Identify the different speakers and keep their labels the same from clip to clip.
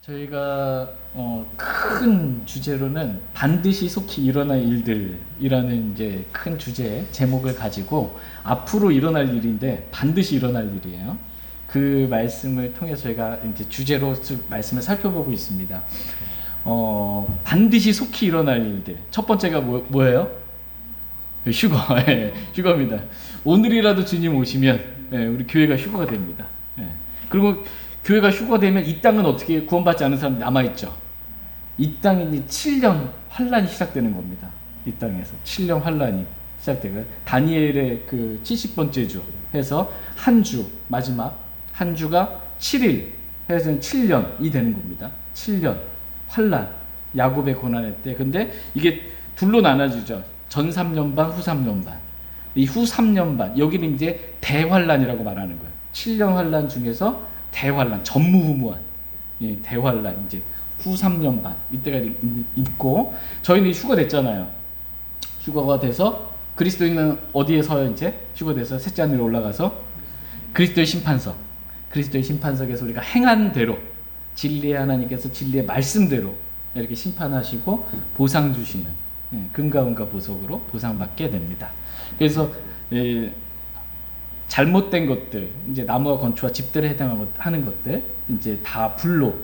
Speaker 1: 저희가 큰 주제로는 반드시 속히 일어날 일들이라는 이제 큰 주제 제목을 가지고 앞으로 일어날 일인데 반드시 일어날 일이에요. 그 말씀을 통해서 저희가 이제 주제로 말씀을 살펴보고 있습니다. 반드시 속히 일어날 일들. 첫 번째가 뭐예요? 휴거. 예, 휴거입니다. 오늘이라도 주님 오시면 우리 교회가 휴거가 됩니다. 그리고 교회가 휴거되면 이 땅은 어떻게 구원받지 않은 사람이 남아있죠. 이 땅에 이제 7년 환란이 시작되는 겁니다. 이 땅에서 7년 환란이 시작되고 다니엘의 그 70번째 주 해서 한 주 마지막 한 주가 7일 해서 7년이 되는 겁니다. 7년 환란 야곱의 고난의 때. 근데 이게 둘로 나눠지죠. 전 3년 반, 후 3년 반. 이 후 3년 반 여기는 이제 대환란이라고 말하는 거예요. 7년 환란 중에서 대환란, 전무후무한 대환란, 이제 후 3년 반 이때가 있고, 저희는 휴거됐잖아요. 휴거가 돼서 그리스도인은 어디에 서요? 이제 휴거돼서 셋째 하늘에 올라가서 그리스도의 심판석에서 우리가 행한 대로 진리의 하나님께서 진리의 말씀대로 이렇게 심판하시고 보상 주시는 금과 은과 보석으로 보상받게 됩니다. 그래서 잘못된 것들, 이제 나무와 건초와 집들에 해당하는 것들, 이제 다 불로,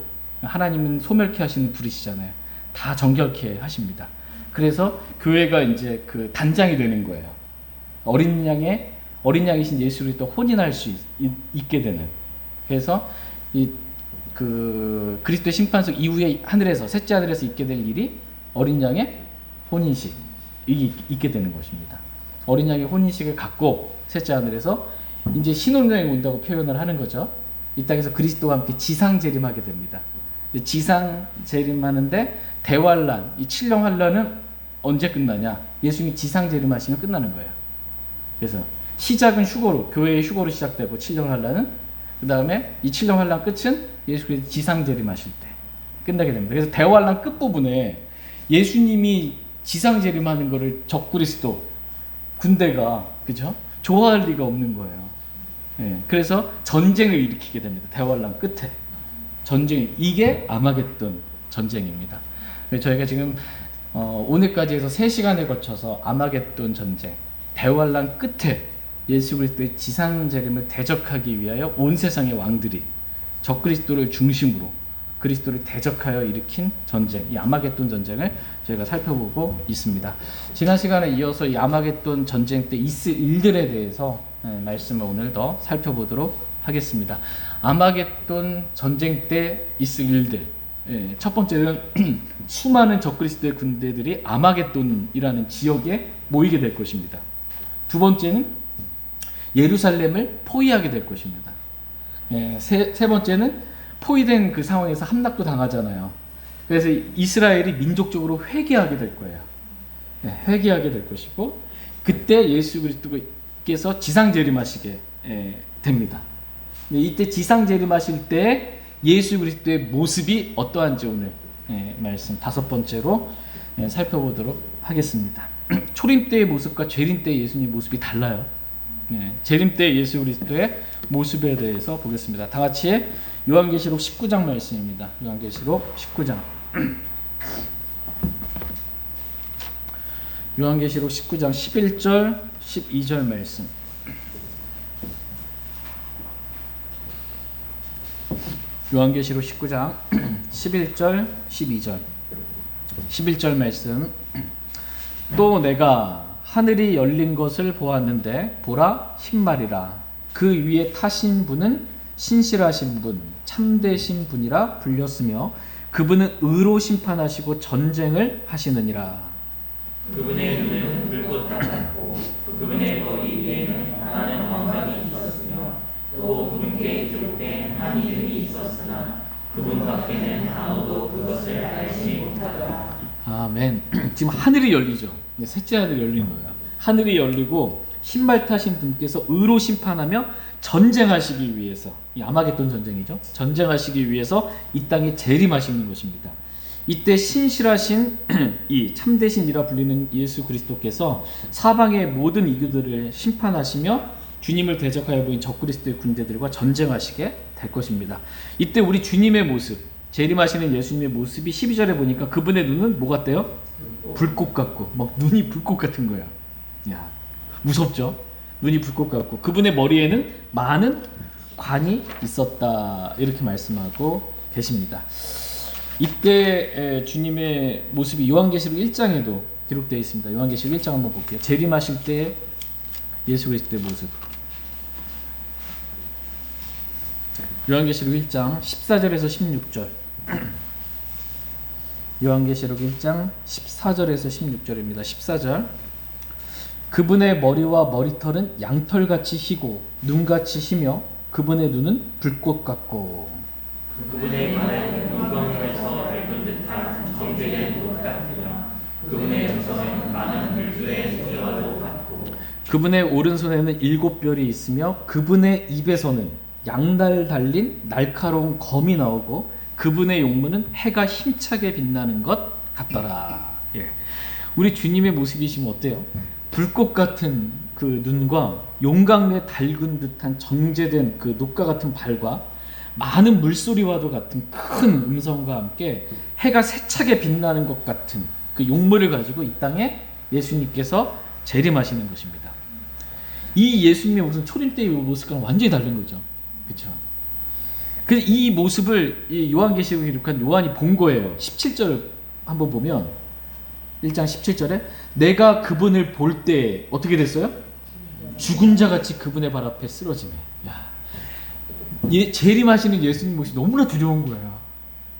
Speaker 1: 하나님은 소멸케 하시는 불이시잖아요. 다 정결케 하십니다. 그래서 교회가 이제 그 단장이 되는 거예요. 어린 양이신 예수를 또 혼인할 수 있게 되는. 그래서 그 그리스도의 심판석 이후에 하늘에서, 셋째 하늘에서 있게 될 일이 어린 양의 혼인식이 있게 되는 것입니다. 어린 양의 혼인식을 갖고 셋째 하늘에서 이제 신혼여행 온다고 표현을 하는 거죠. 이 땅에서 그리스도와 함께 지상 재림하게 됩니다. 지상 재림하는데 대환란, 이 7년 환란은 언제 끝나냐? 예수님이 지상 재림하시면 끝나는 거예요. 그래서 시작은 휴거로, 교회의 휴거로 시작되고 7년 환란은, 그 다음에 이 7년 환란 끝은 예수께서 지상 재림하실 때 끝나게 됩니다. 그래서 대환란 끝부분에 예수님이 지상 재림하는 거를 적그리스도 군대가, 그죠? 좋아할 리가 없는 거예요. 그래서 전쟁을 일으키게 됩니다. 대환란 끝에 전쟁, 이게 아마겟돈 전쟁입니다. 저희가 지금 오늘까지 해서 3시간에 걸쳐서 아마겟돈 전쟁, 대환란 끝에 예수 그리스도의 지상 재림을 대적하기 위하여 온 세상의 왕들이 적그리스도를 중심으로 그리스도를 대적하여 일으킨 전쟁, 이 아마겟돈 전쟁을 저희가 살펴보고 있습니다. 지난 시간에 이어서 이 아마겟돈 전쟁 때 있을 일들에 대해서 말씀을 오늘 더 살펴보도록 하겠습니다. 아마겟돈 전쟁 때 있을 일들. 첫 번째는 수많은 적그리스도의 군대들이 아마겟돈이라는 지역에 모이게 될 것입니다. 두 번째는 예루살렘을 포위하게 될 것입니다. 세 번째는 포위된 그 상황에서 함락도 당하잖아요. 그래서 이스라엘이 민족적으로 회개하게 될 거예요. 회개하게 될 것이고, 그때 예수 그리스도께서 지상 재림하시게 됩니다. 이때 지상 재림하실 때 예수 그리스도의 모습이 어떠한지 오늘 말씀 다섯 번째로 살펴보도록 하겠습니다. 초림 때의 모습과 재림 때의 예수님의 모습이 달라요. 재림 때 예수 그리스도의 모습에 대해서 보겠습니다. 다 같이 요한계시록 19장 말씀입니다. 요한계시록 19장. 요한계시록 19장 11절 12절 말씀. 요한계시록 19장 11절 12절. 11절 말씀. 또 내가 하늘이 열린 것을 보았는데 보라 흰말이라. 그 위에 타신 분은 신실하신 분, 참되신 분이라 불렸으며 그분은 의로 심판하시고 전쟁을 하시느니라.
Speaker 2: 그분의 눈은 불꽃 같았고 그분의 머리 위에는 많은 왕관이 있었으며 또 그분께 기록된 한 이름이 있었으나 그분 밖에는 아무도 그것을 알지 못하더라.
Speaker 1: 아멘. 지금 하늘이 열리죠. 셋째 하늘이 열린 거예요. 하늘이 열리고 신발 타신 분께서 의로 심판하며 전쟁하시기 위해서, 이 아마겟돈 전쟁이죠. 전쟁하시기 위해서 이 땅에 재림하시는 것입니다. 이때 신실하신 이 참되신이라 불리는 예수 그리스도께서 사방의 모든 이교들을 심판하시며 주님을 대적하여 보인 적그리스도의 군대들과 전쟁하시게 될 것입니다. 이때 우리 주님의 모습, 재림하시는 예수님의 모습이 12절에 보니까 그분의 눈은 뭐 같대요? 불꽃 같고 막 눈이 불꽃 같은 거야. 야, 무섭죠? 눈이 불꽃 같고 그분의 머리에는 많은 관이 있었다 이렇게 말씀하고 계십니다. 이때 주님의 모습이 요한계시록 1장에도 기록되어 있습니다. 요한계시록 1장 한번 볼게요. 재림하실 때 예수 그리스도의 모습. 요한계시록 1장 14절에서 16절. 요한계시록 1장 14절에서 16절입니다. 14절. 그분의 머리와 머리털은 양털같이 희고 눈같이 희며 그분의 눈은 불꽃 같고
Speaker 2: 그분의 발은 물광에서 밟은 듯한 정제된 것 같으며 그분의 음성은 많은 물주의 소리와도 같고
Speaker 1: 그분의 오른손에는 7별이 있으며 그분의 입에서는 양날 달린 날카로운 검이 나오고 그분의 용문은 해가 힘차게 빛나는 것 같더라. 예. 우리 주님의 모습이시면 어때요? 불꽃 같은 그 눈과 용광로에 달군 듯한 정제된 그 녹과 같은 발과 많은 물소리와도 같은 큰 음성과 함께 해가 세차게 빛나는 것 같은 그 용물을 가지고 이 땅에 예수님께서 재림하시는 것입니다. 이 예수님의 무슨 초림 때의 모습과는 완전히 다른 거죠. 그렇죠? 그래서 이 모습을 이 요한계시록에 기록한 요한이 본 거예요. 17절을 한번 보면 1장 17절에 내가 그분을 볼 때 어떻게 됐어요? 죽은 자같이 그분의 발 앞에 쓰러지네. 야, 재림하시는 예수님 모습이 너무나 두려운 거예요.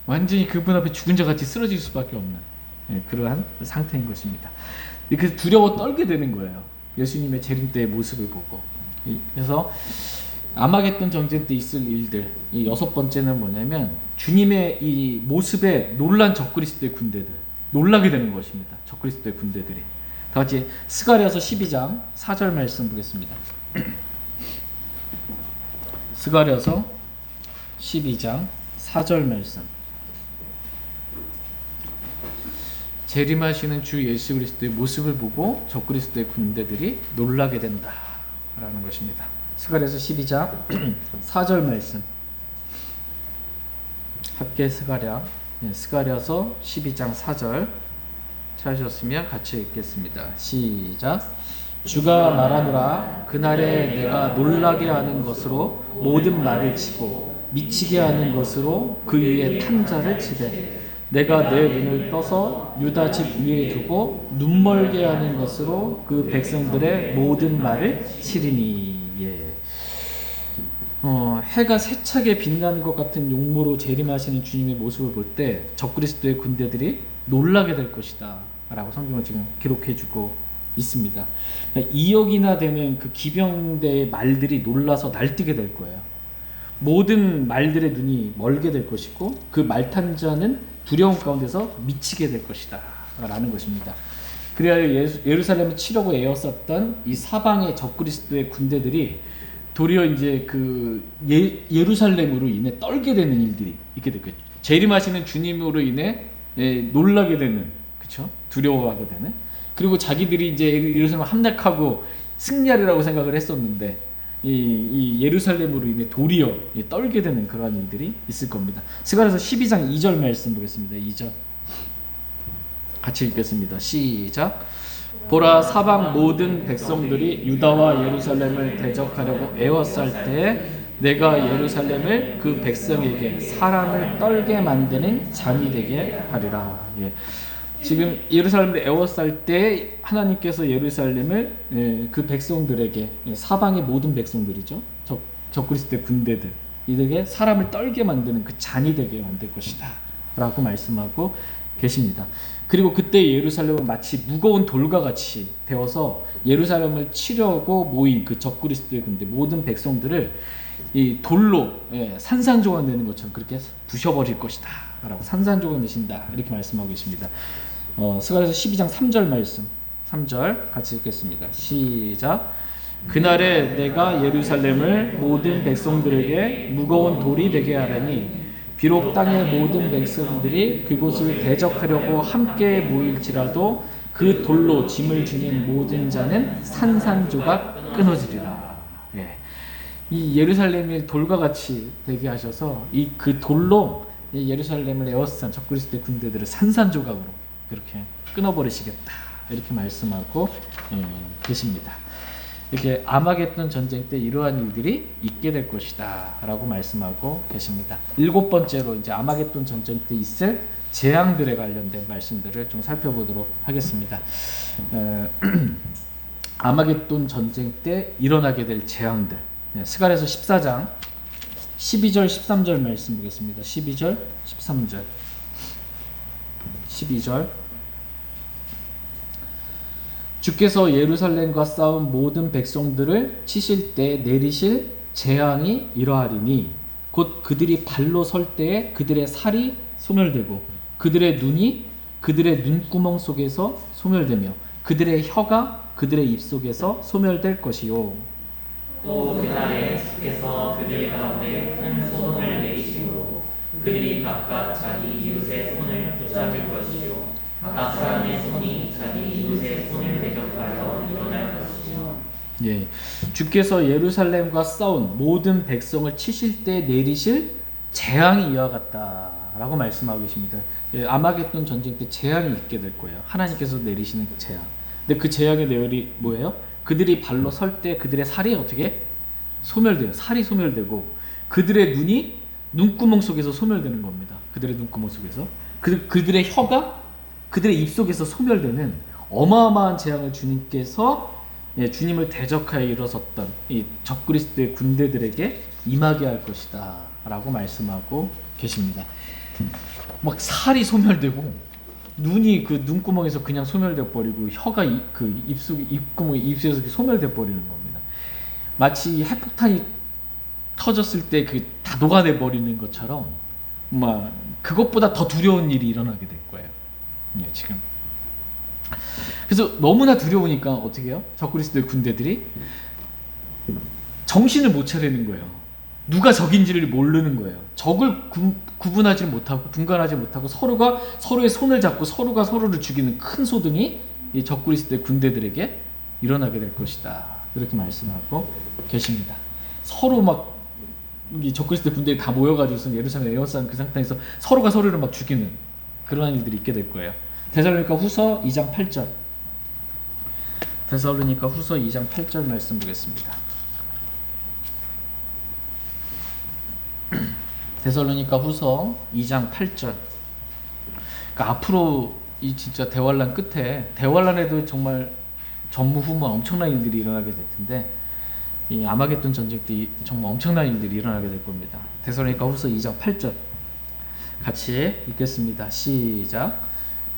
Speaker 1: 완전히 그분 앞에 죽은 자같이 쓰러질 수밖에 없는 그러한 상태인 것입니다. 그래서 두려워 떨게 되는 거예요. 예수님의 재림 때의 모습을 보고. 그래서 아마겟돈 전쟁 때 있을 일들, 이 6번째는 뭐냐면 주님의 이 모습에 놀란 적그리스도의 군대들, 놀라게 되는 것입니다. 적그리스도의 군대들이. 다 같이 스가랴서 12장 4절 말씀 보겠습니다. 스가랴서 12장 4절 말씀. 재림하시는 주 예수 그리스도의 모습을 보고 적그리스도의 군대들이 놀라게 된다라는 것입니다. 스가랴서 12장 4절 말씀. 함께 스가랴서 12장 4절 찾으셨으면 같이 읽겠습니다. 시작. 주가 말하노라 그날에 내가 놀라게 하는 것으로 모든 말을 치고 미치게 하는 것으로 그 위에 탄자를 치되 내가 내 눈을 떠서 유다 집 위에 두고 눈멀게 하는 것으로 그 백성들의 모든 말을 치리니. 예. 해가 세차게 빛나는 것 같은 용모로 재림하시는 주님의 모습을 볼 때 적그리스도의 군대들이 놀라게 될 것이다 라고 성경은 지금 기록해주고 있습니다. 2억이나 되는 그 기병대의 말들이 놀라서 날뛰게 될 거예요. 모든 말들의 눈이 멀게 될 것이고 그 말탄자는 두려움 가운데서 미치게 될 것이다 라는 것입니다. 그래야 예루살렘을 치려고 에워쌌던 이 사방의 적그리스도의 군대들이 도리어 이제 그 예루살렘으로 인해 떨게 되는 일들이 있게 됐겠죠. 재림하시는 주님으로 인해 놀라게 되는, 그렇죠? 두려워하게 되는. 그리고 자기들이 이제 예루살렘을 함락하고 승리하리라고 생각을 했었는데 이 예루살렘으로 인해 도리어 떨게 되는 그러한 일들이 있을 겁니다. 스가랴서 12장 2절 말씀 보겠습니다. 2절 같이 읽겠습니다. 시작. 보라 사방 모든 백성들이 유다와 예루살렘을 대적하려고 에워쌀 때에 내가 예루살렘을 그 백성에게 사람을 떨게 만드는 잔이 되게 하리라. 예. 지금 예루살렘을 에워쌀 때 하나님께서 예루살렘을 그 백성들에게 사방의 모든 백성들이죠. 적그리스도의 군대들 이들에게 사람을 떨게 만드는 그 잔이 되게 만들 것이다 라고 말씀하고 계십니다. 그리고 그때 예루살렘은 마치 무거운 돌과 같이 되어서 예루살렘을 치려고 모인 그 적그리스도의 군대 모든 백성들을 이 돌로 산산조각 내는 것처럼 그렇게 부셔버릴 것이다 라고 산산조각 내신다 이렇게 말씀하고 계십니다. 스가랴서 12장 3절 말씀 3절 같이 읽겠습니다. 시작. 그날에 내가 예루살렘을 모든 백성들에게 무거운 돌이 되게 하라니 비록 땅의 모든 백성들이 그곳을 대적하려고 함께 모일지라도 그 돌로 짐을 지닌 모든 자는 산산조각 끊어지리라. 예. 이 예루살렘이 돌과 같이 되게 하셔서 이 그 돌로 이 예루살렘을 에워싼 적그리스도의 군대들을 산산조각으로 그렇게 끊어버리시겠다 이렇게 말씀하고 계십니다. 이렇게 아마겟돈 전쟁 때 이러한 일들이 있게 될 것이다 라고 말씀하고 계십니다. 7번째로 이제 아마겟돈 전쟁 때 있을 재앙들에 관련된 말씀들을 좀 살펴보도록 하겠습니다. 아마겟돈 전쟁 때 일어나게 될 재앙들, 스가랴서 14장 12절 13절 말씀 보겠습니다. 12절 13절 12절 주께서 예루살렘과 싸운 모든 백성들을 치실 때 내리실 재앙이 이러하리니 곧 그들이 발로 설 때에 그들의 살이 소멸되고 그들의 눈이 그들의 눈구멍 속에서 소멸되며 그들의 혀가 그들의 입 속에서 소멸될 것이요.
Speaker 2: 또 그날에 주께서 그들 가운데 큰 소동을 내리심으로 그들이 각각 자기 이웃의 손을 붙잡을 것이요 각 사람의 손이 자기 이웃의 손을 대적하여 일어날 것이요.
Speaker 1: 예, 주께서 예루살렘과 싸운 모든 백성을 치실 때 내리실 재앙이 이와 같다라고 말씀하고 계십니다. 예, 아마겟돈 전쟁 때 재앙이 있게 될 거예요. 하나님께서 내리시는 그 재앙. 근데 그 재앙의 내용이 뭐예요? 그들이 발로 설 때 그들의 살이 어떻게 소멸돼요. 살이 소멸되고 그들의 눈이 눈구멍 속에서 소멸되는 겁니다. 그들의 눈구멍 속에서 그들의 혀가 그들의 입 속에서 소멸되는 어마어마한 재앙을 주님께서 주님을 대적하여 일어섰던 이 적그리스도의 군대들에게 임하게 할 것이다 라고 말씀하고 계십니다. 막 살이 소멸되고 눈이 그 눈구멍에서 그냥 소멸돼 버리고 혀가 그 입구멍 입술에서 소멸돼 버리는 겁니다. 마치 핵폭탄이 터졌을 때 그 다 녹아내 버리는 것처럼 막 그것보다 더 두려운 일이 일어나게 될 거예요. 지금. 그래서 너무나 두려우니까 어떻게 해요? 적그리스도의 군대들이 정신을 못 차리는 거예요. 누가 적인지를 모르는 거예요. 적을 구분하지 못하고 분간하지 못하고 서로가 서로의 손을 잡고 서로가 서로를 죽이는 큰 소동이 이 적그리스도의 군대들에게 일어나게 될 것이다. 이렇게 말씀하고 계십니다. 서로 막 이 적그리스도의 군대들이 다 모여가지고 예루살렘 에워싼 그 상태에서 서로가 서로를 막 죽이는 그러한 일들이 있게 될 거예요. 데살로니가 후서 2장 8절. 데살로니가 후서 2장 8절 말씀 보겠습니다. 데살로니가 후서 2장 8절. 그러니까 앞으로 이 진짜 대환란 끝에 대환란에도 정말 전무후무한 엄청난 일들이 일어나게 될 텐데 이 아마겟돈 전쟁 때 정말 엄청난 일들이 일어나게 될 겁니다. 데살로니가 후서 2장 8절 같이 읽겠습니다. 시작.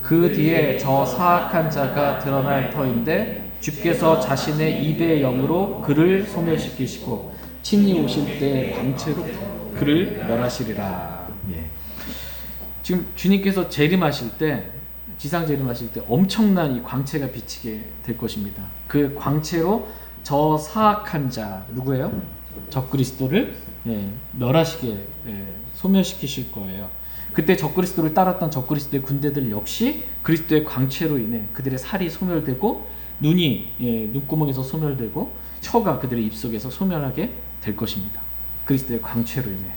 Speaker 1: 그 뒤에 저 사악한 자가 드러날 터인데 주께서 자신의 입의 영으로 그를 소멸시키시고 친히 오실 때 광채로 그를 멸하시리라. 예. 지금 주님께서 재림하실 때 지상 재림하실 때 엄청난 이 광채가 비치게 될 것입니다. 그 광채로 저 사악한 자 누구예요? 적그리스도를 멸하시게 소멸시키실 거예요. 그때 적그리스도를 따랐던 적그리스도의 군대들 역시 그리스도의 광채로 인해 그들의 살이 소멸되고 눈이 눈구멍에서 소멸되고 혀가 그들의 입속에서 소멸하게 될 것입니다. 그리스도의 광채로 인해.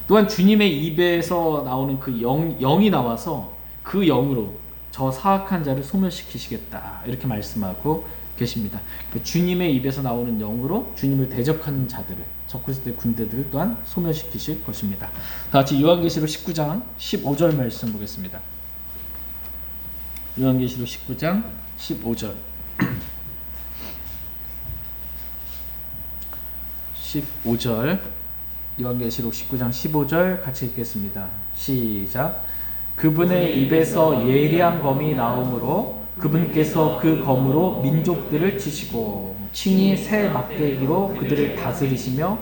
Speaker 1: 또한 주님의 입에서 나오는 그 영이 나와서 그 영으로 저 사악한 자를 소멸시키시겠다 이렇게 말씀하고 계십니다. 주님의 입에서 나오는 영으로 주님을 대적하는 자들을 적그리스도의 군대들을 또한 소멸시키실 것입니다. 다 같이 요한계시록 19장 15절 말씀 보겠습니다. 요한계시록 19장 15절 15절 요한계시록 19장 15절 같이 읽겠습니다. 시작. 그분의 입에서 예리한 검이 나오므로 그분께서 그 검으로 민족들을 치시고 친히 새 막대기로 그들을 다스리시며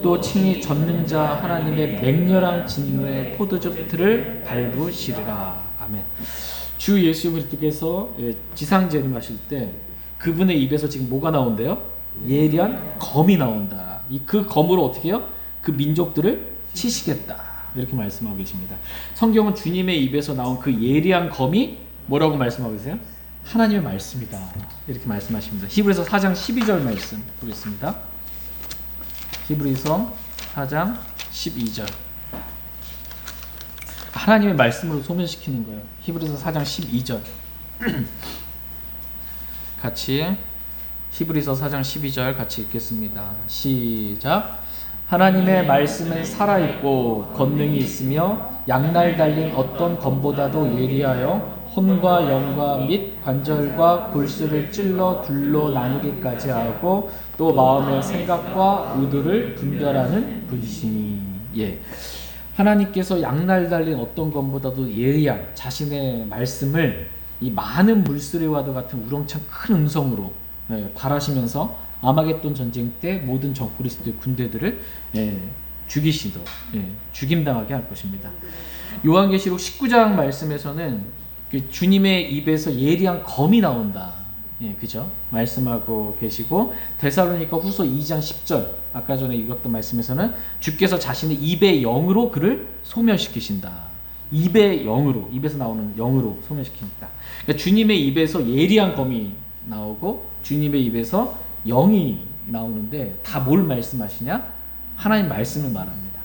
Speaker 1: 또 친히 전능자 하나님의 맹렬한 진노의 포도즙 틀을 밟으시리라. 아멘. 주 예수 그리스도께서 지상 재림하실 때 그분의 입에서 지금 뭐가 나온대요? 예리한 검이 나온다. 그 검으로 어떻게 해요? 그 민족들을 치시겠다. 이렇게 말씀하고 계십니다. 성경은 주님의 입에서 나온 그 예리한 검이 뭐라고 말씀하고 계세요? 하나님의 말씀이다. 이렇게 말씀하십니다. 히브리서 4장 12절 말씀 보겠습니다. 히브리서 4장 12절 하나님의 말씀으로 소멸시키는 거예요. 히브리서 4장 12절 같이 히브리서 4장 12절 같이 읽겠습니다. 시작. 하나님의 말씀은 살아있고 권능이 있으며 양날 달린 어떤 검보다도 예리하여 혼과 영과 및 관절과 골수를 찔러 둘로 나누기까지 하고 또 마음의 생각과 의도를 분별하는 분심이. 예. 하나님께서 양날 달린 어떤 검보다도 예리한 자신의 말씀을 이 많은 물소리와도 같은 우렁찬 큰 음성으로 발하시면서 아마겟돈 전쟁 때 모든 적그리스도의 군대들을 죽이시도록 죽임당하게 할 것입니다. 요한계시록 19장 말씀에서는 그 주님의 입에서 예리한 검이 나온다. 그죠? 말씀하고 계시고 데살로니가 후서 2장 10절 아까 전에 읽었던 말씀에서는 주께서 자신의 입의 영으로 그를 소멸시키신다. 입의 영으로, 입에서 나오는 영으로 소멸시킨다. 그러니까 주님의 입에서 예리한 검이 나오고 주님의 입에서 영이 나오는데 다 뭘 말씀하시냐? 하나님 말씀을 말합니다.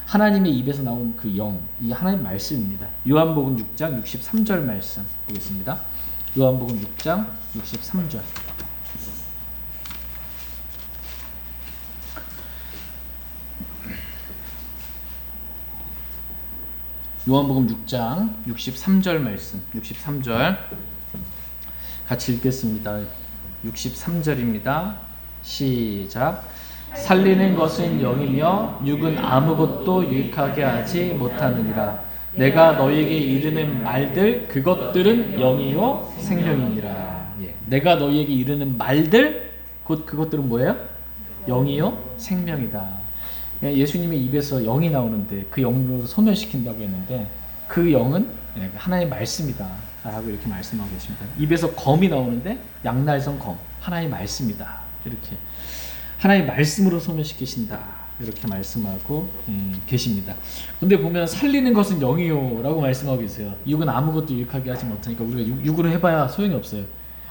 Speaker 1: 하나님의 입에서 나온 그 영, 이 하나님 말씀입니다. 요한복음 6장 63절 말씀 보겠습니다. 요한복음 6장 63절. 요한복음 6장 63절 말씀. 63절 같이 읽겠습니다. 63절입니다. 시작. 살리는 것은 영이며 육은 아무것도 유익하게 하지 못하느니라. 내가 너희에게 이르는 말들 그것들은 영이요 생명이니라. 예. 내가 너희에게 이르는 말들 곧 그것들은 뭐예요? 영이요 생명이다. 예수님의 입에서 영이 나오는데 그 영으로 소멸시킨다고 했는데 그 영은 하나님의 말씀이다 라고 이렇게 말씀하고 계십니다. 입에서 검이 나오는데 양날선 검 하나님의 말씀이다 이렇게 하나님의 말씀으로 소멸시키신다 이렇게 말씀하고 계십니다. 근데 보면 살리는 것은 영이요 라고 말씀하고 계세요. 육은 아무것도 유익하게 하지 못하니까 우리가 육으로 해봐야 소용이 없어요.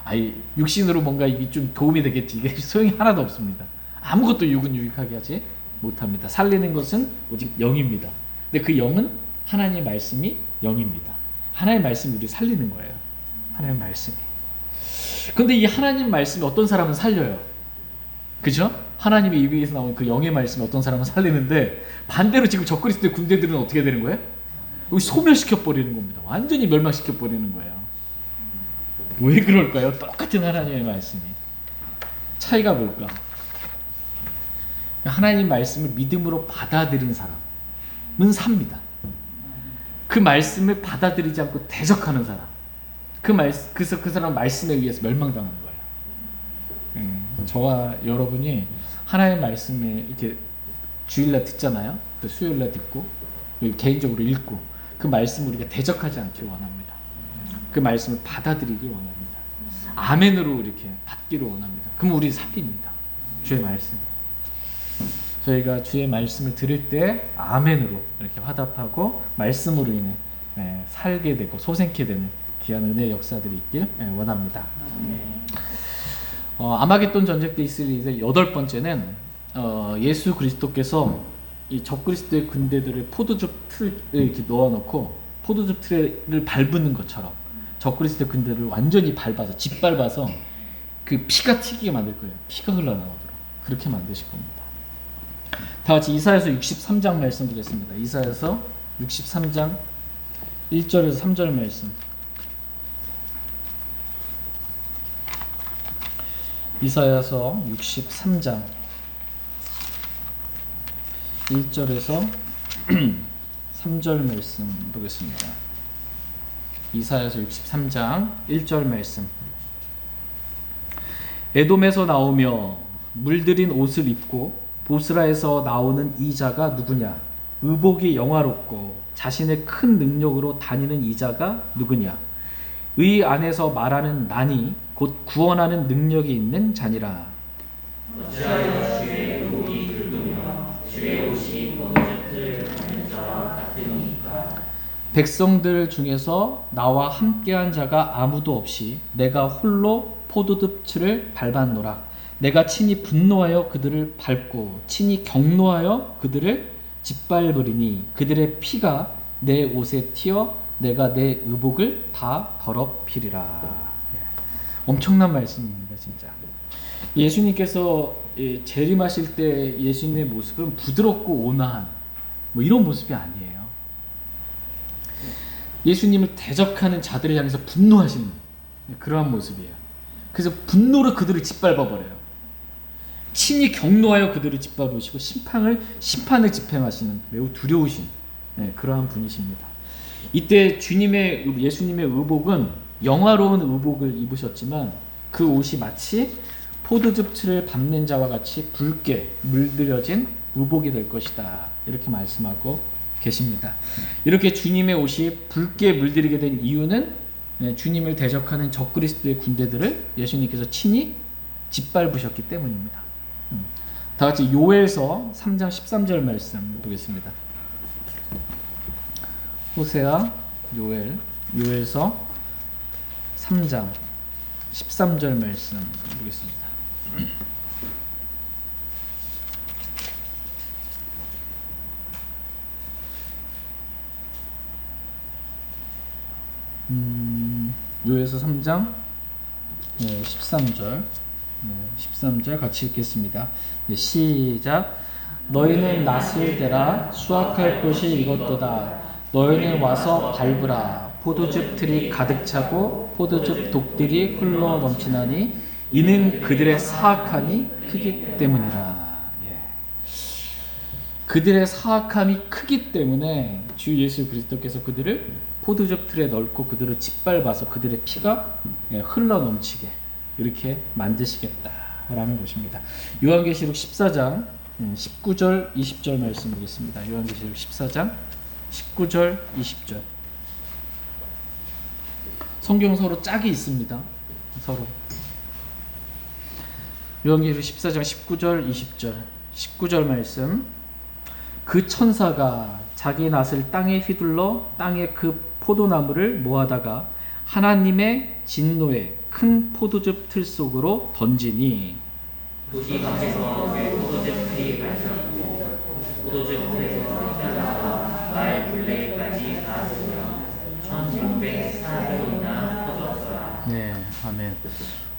Speaker 1: 아니 육신으로 뭔가 이게 좀 도움이 되겠지 이게 소용이 하나도 없습니다. 아무것도 육은 유익하게 하지 못합니다. 살리는 것은 오직 영입니다. 근데 그 영은 하나님의 말씀이 영입니다. 하나님의 말씀이 우리 살리는 거예요. 하나님의 말씀이. 근데 이 하나님 말씀이 어떤 사람은 살려요. 그죠? 하나님의 입에서 나온 그 영의 말씀이 어떤 사람은 살리는데 반대로 지금 적그리스도의 군대들은 어떻게 되는 거예요? 여기 소멸시켜 버리는 겁니다. 완전히 멸망시켜 버리는 거예요. 왜 그럴까요? 똑같은 하나님의 말씀이. 차이가 뭘까? 하나님 말씀을 믿음으로 받아들인 사람은 삽니다. 그 말씀을 받아들이지 않고 대적하는 사람, 그래서 그 사람 말씀에 의해서 멸망당하는 거예요. 저와 여러분이 하나님 말씀을 이렇게 주일날 듣잖아요. 또 수요일날 듣고 개인적으로 읽고 그 말씀을 우리가 대적하지 않기를 원합니다. 그 말씀을 받아들이기를 원합니다. 아멘으로 이렇게 받기를 원합니다. 그럼 우리 삽입니다. 주의 말씀. 저희가 주의 말씀을 들을 때 아멘으로 이렇게 화답하고 말씀으로 인해 살게 되고 소생케 되는 귀한 은혜의 역사들이 있길 원합니다. 아마겟돈 전쟁 때 있을 일의 8번째는 예수 그리스도께서 이 적그리스도의 군대들을 포도즙 틀에 이렇게 넣어놓고 포도즙 틀을 밟는 것처럼 적그리스도의 군대를 완전히 밟아서 짓밟아서 그 피가 튀기게 만들 거예요. 피가 흘러나오도록 그렇게 만드실 겁니다. 다 같이 이사야서 63장 말씀 보겠습니다. 이사야서 63장 1절에서 3절 말씀. 이사야서 63장 1절에서 3절 말씀 보겠습니다. 이사야서 63장 1절 말씀. 에돔에서 나오며 물들인 옷을 입고 보스라에서 나오는 이 자가 누구냐? 의복이 영화롭고 자신의 큰 능력으로 다니는 이 자가 누구냐? 의 안에서 말하는 난이 곧 구원하는 능력이 있는 자니라.
Speaker 2: 어찌하여 주의 의복이 붉으며 주의 옷이 포도즙을 받는 자와 같으니까.
Speaker 1: 백성들 중에서 나와 함께한 자가 아무도 없이 내가 홀로 포도즙을 밟았노라. 내가 친히 분노하여 그들을 밟고 친히 경노하여 그들을 짓밟으리니 그들의 피가 내 옷에 튀어 내가 내 의복을 다 더럽히리라. 예. 엄청난 말씀입니다, 진짜. 예수님께서 재림하실 때 예수님의 모습은 부드럽고 온화한 뭐 이런 모습이 아니에요. 예수님을 대적하는 자들을 향해서 분노하시는 그러한 모습이에요. 그래서 분노로 그들을 짓밟아 버려요. 친히 경노하여 그들을 짓밟으시고 심판을 집행하시는 매우 두려우신 그러한 분이십니다. 이때 예수님의 의복은 영화로운 의복을 입으셨지만 그 옷이 마치 포도즙틀을 밟는 자와 같이 붉게 물들여진 의복이 될 것이다. 이렇게 말씀하고 계십니다. 이렇게 주님의 옷이 붉게 물들이게 된 이유는 주님을 대적하는 적그리스도의 군대들을 예수님께서 친히 짓밟으셨기 때문입니다. 다 같이 요엘서 3장 13절 말씀 보겠습니다. 호세아, 요엘서 3장 13절 말씀 보겠습니다. 요엘서 3장 13절 같이 읽겠습니다. 시작. 너희는 낫을 대라 수확할 곳이 이것도다. 너희는 와서 밟으라. 포도즙 틀이 가득 차고 포도즙 독들이 흘러 넘치나니 이는 그들의 사악함이 크기 때문이라. 그들의 사악함이 크기 때문에 주 예수 그리스도께서 그들을 포도즙 틀에 넣고 그들을 짓밟아서 그들의 피가 흘러 넘치게 이렇게 만드시겠다라는 것입니다. 요한계시록 14장 19절 20절 말씀 보겠습니다. 요한계시록 14장 19절 20절. 성경 서로 짝이 있습니다. 서로. 요한계시록 14장 19절 20절. 19절 말씀. 그 천사가 자기 낫을 땅에 휘둘러 땅의 그 포도나무를 모아다가 하나님의 진노의 큰 포도즙 틀 속으로 던지니
Speaker 2: 도시방에서 포도즙 틀이 발생하고 포도즙 틀에서 튀어나와 말 굴레까지 닿았으며 1600스타디온이나 퍼졌더라.
Speaker 1: 네, 아멘.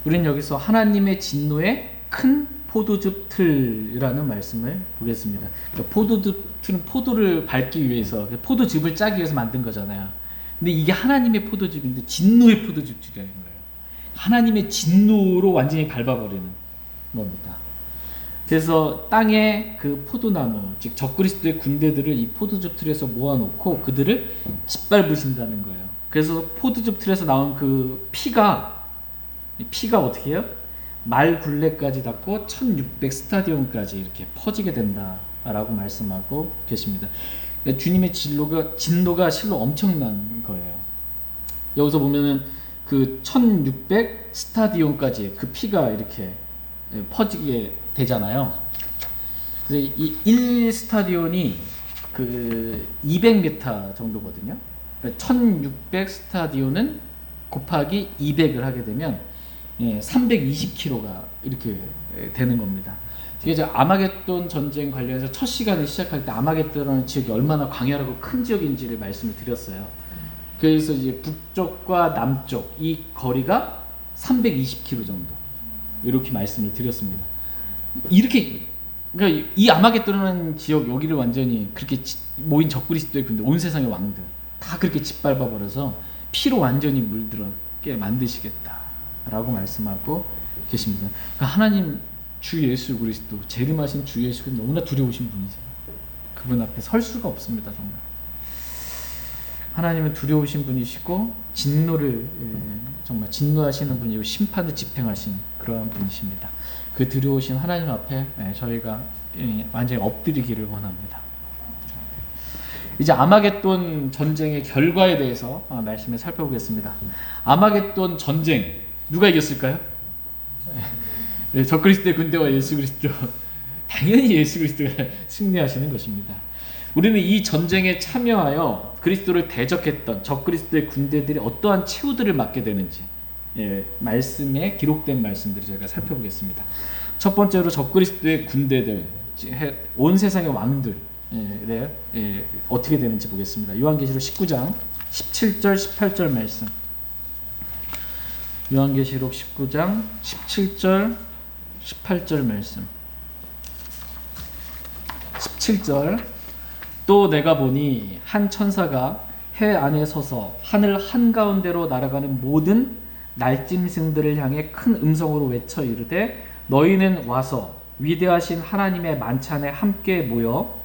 Speaker 1: 우린 여기서 하나님의 진노의 큰 포도즙 틀이라는 말씀을 보겠습니다. 그러니까 포도즙 틀은 포도를 밟기 위해서 포도즙을 짜기 위해서 만든 거잖아요. 근데 이게 하나님의 포도즙인데 진노의 포도즙 틀이라는 거예요. 하나님의 진노로 완전히 밟아버리는 겁니다. 그래서 땅에 그 포도나무, 즉 적그리스도의 군대들을 이 포도즙 틀에서 모아놓고 그들을 짓밟으신다는 거예요. 그래서 포도즙 틀에서 나온 그 피가 어떻게 해요? 말 굴레까지 닿고 1600 스타디온까지 이렇게 퍼지게 된다라고 말씀하고 계십니다. 그러니까 주님의 진노가 실로 엄청난 거예요. 여기서 보면은 그 1600 스타디온까지 그 피가 이렇게 퍼지게 되잖아요. 그래서 이 1스타디온이 그 200m 정도거든요. 1600 스타디온은 곱하기 200을 하게 되면 320km가 이렇게 되는 겁니다. 이제 아마겟돈 전쟁 관련해서 첫 시간을 시작할 때 아마겟돈이라는 지역이 얼마나 광활하고 큰 지역인지를 말씀을 드렸어요. 그래서 이제 북쪽과 남쪽 이 거리가 320km 정도 이렇게 말씀을 드렸습니다. 이렇게 그러니까 이 아마겟돈이라는 지역 여기를 완전히 그렇게 모인 적그리스도의 군대 온 세상의 왕들 다 그렇게 짓밟아 버려서 피로 완전히 물들게 만드시겠다라고 말씀하고 계십니다. 그러니까 하나님 주 예수 그리스도 재림하신 주 예수 그리스도 너무나 두려우신 분이세요. 그분 앞에 설 수가 없습니다. 정말 하나님은 두려우신 분이시고 진노를 정말 진노하시는 분이고 심판을 집행하신 그러한 분이십니다. 그 두려우신 하나님 앞에 저희가 완전히 엎드리기를 원합니다. 이제 아마겟돈 전쟁의 결과에 대해서 말씀을 살펴보겠습니다. 아마겟돈 전쟁 누가 이겼을까요? 적그리스도의 군대와 예수 그리스도. 당연히 예수 그리스도가 승리하시는 것입니다. 우리는 이 전쟁에 참여하여 그리스도를 대적했던 적그리스도의 군대들이 어떠한 최후들을 맞게 되는지 말씀에 기록된 말씀들을 저희가 살펴보겠습니다. 첫 번째로 적그리스도의 군대들, 온 세상의 왕들, 어떻게 되는지 보겠습니다. 요한계시록 19장 17절 18절 말씀. 요한계시록 19장 17절 18절 말씀. 17절 또 내가 보니 한 천사가 해 안에 서서 하늘 한가운데로 날아가는 모든 날짐승들을 향해 큰 음성으로 외쳐 이르되 너희는 와서 위대하신 하나님의 만찬에 함께 모여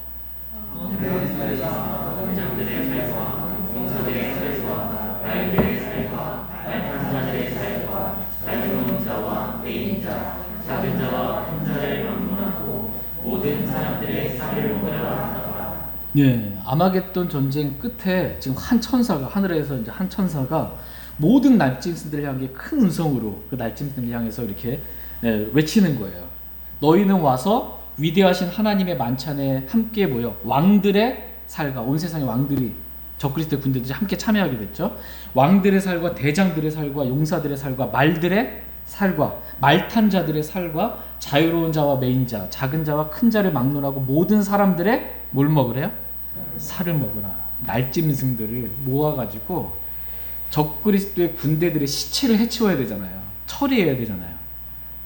Speaker 1: 아마겟돈 전쟁 끝에 지금 한 천사가 하늘에서 이제 한 천사가 모든 날짐승들을 향해 큰 음성으로 그 날짐승들을 향해서 이렇게 외치는 거예요. 너희는 와서 위대하신 하나님의 만찬에 함께 모여 왕들의 살과 온 세상의 왕들이 적그리스도의 군대들이 함께 참여하게 됐죠. 왕들의 살과 대장들의 살과 용사들의 살과 말들의 살과 말탄 자들의 살과 자유로운 자와 매인자 작은 자와 큰 자를 막론하고 모든 사람들의 뭘 먹으래요? 살을 먹으라. 날짐승들을 모아가지고 적그리스도의 군대들의 시체를 해치워야 되잖아요. 처리해야 되잖아요.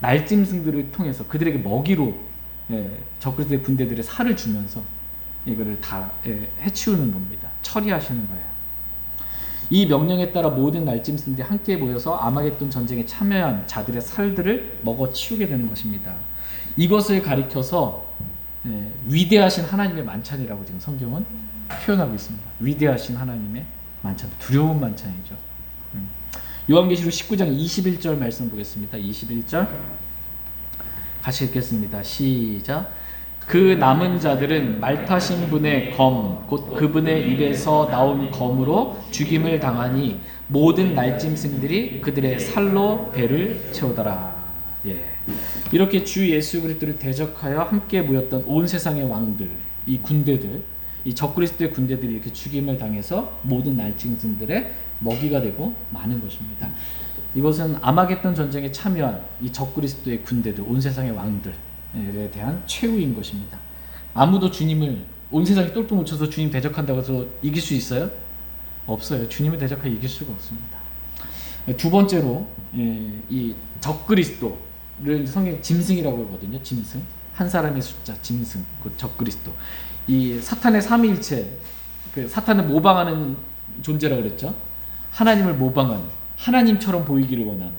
Speaker 1: 날짐승들을 통해서 그들에게 먹이로 적그리스도의 군대들의 살을 주면서 이거를 다 해치우는 겁니다. 처리하시는 거예요. 이 명령에 따라 모든 날짐승들이 함께 모여서 아마겟돈 전쟁에 참여한 자들의 살들을 먹어치우게 되는 것입니다. 이것을 가리켜서 위대하신 하나님의 만찬이라고 지금 성경은 표현하고 있습니다. 위대하신 하나님의 만찬, 두려운 만찬이죠. 요한계시록 19장 21절 말씀 보겠습니다. 21절 같이 읽겠습니다. 시작. 그 남은 자들은 말타신 분의 검, 곧 그분의 입에서 나온 검으로 죽임을 당하니 모든 날짐승들이 그들의 살로 배를 채우더라. 이렇게 주 예수 그리스도를 대적하여 함께 모였던 온 세상의 왕들, 이 군대들, 이 적그리스도의 군대들이 이렇게 죽임을 당해서 모든 날짐승들의 먹이가 되고 마는 것입니다. 이것은 아마겟돈 전쟁에 참여한 이 적그리스도의 군대들, 온 세상의 왕들에 대한 최후인 것입니다. 아무도 주님을 온 세상에 똘똘 뭉쳐서 주님 대적한다고 해서 이길 수 있어요? 없어요. 주님을 대적하여 이길 수가 없습니다. 두 번째로 이 적그리스도를 성경에 짐승이라고 하거든요. 짐승. 한 사람의 숫자, 짐승, 그 적그리스도. 이 사탄의 삼위일체, 그 사탄을 모방하는 존재라고 그랬죠. 하나님을 모방하는, 하나님처럼 보이기를 원하는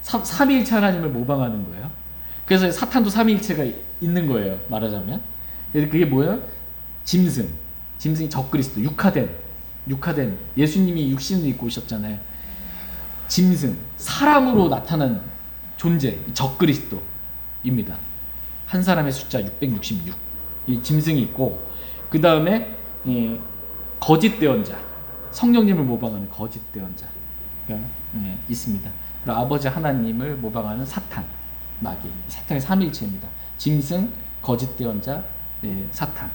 Speaker 1: 삼위일체 하나님을 모방하는 거예요. 그래서 사탄도 삼위일체가 있는 거예요. 말하자면. 그게 뭐예요? 짐승, 짐승이 적그리스도, 육화된 예수님이 육신을 입고 오셨잖아요. 짐승, 사람으로 나타난 존재, 적그리스도입니다. 한 사람의 숫자 666. 이 짐승이 있고, 그 다음에 거짓 대언자, 성령님을 모방하는 거짓 대언자가 있습니다. 그리고 아버지 하나님을 모방하는 사탄, 마귀, 사탄의 삼일체입니다. 짐승, 거짓 대언자, 사탄.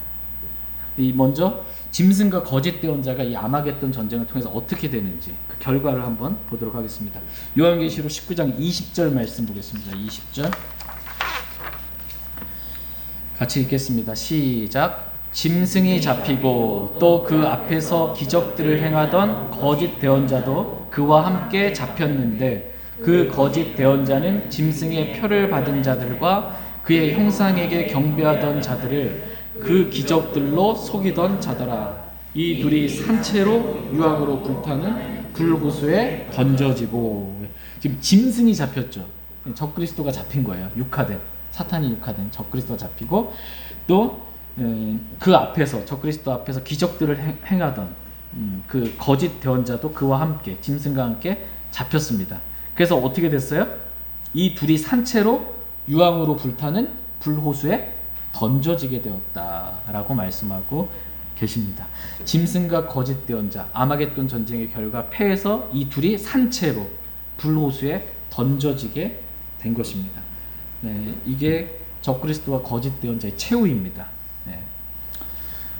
Speaker 1: 이 먼저 짐승과 거짓 대언자가 이 아마겟돈 전쟁을 통해서 어떻게 되는지 그 결과를 한번 보도록 하겠습니다. 요한계시록 19장 20절 말씀 보겠습니다. 20절 같이 읽겠습니다. 시작. 짐승이 잡히고 또 그 앞에서 기적들을 행하던 거짓 대언자도 그와 함께 잡혔는데 그 거짓 대언자는 짐승의 표를 받은 자들과 그의 형상에게 경배하던 자들을 그 기적들로 속이던 자더라. 이 둘이 산채로 유황으로 불타는 불호수에 던져지고. 지금 짐승이 잡혔죠. 적그리스도가 잡힌 거예요. 육화된, 사탄이 육화된 적그리스도가 잡히고, 또 그 앞에서, 적그리스도 앞에서 기적들을 행하던 그 거짓 대언자도 그와 함께, 짐승과 함께 잡혔습니다. 그래서 어떻게 됐어요? 이 둘이 산채로 유황으로 불타는 불호수에 던져지게 되었다라고 말씀하고 계십니다. 짐승과 거짓 대언자, 아마겟돈 전쟁의 결과 패해서 이 둘이 산채로 불호수에 던져지게 된 것입니다. 이게 적그리스도와 거짓 대언자의 최후입니다.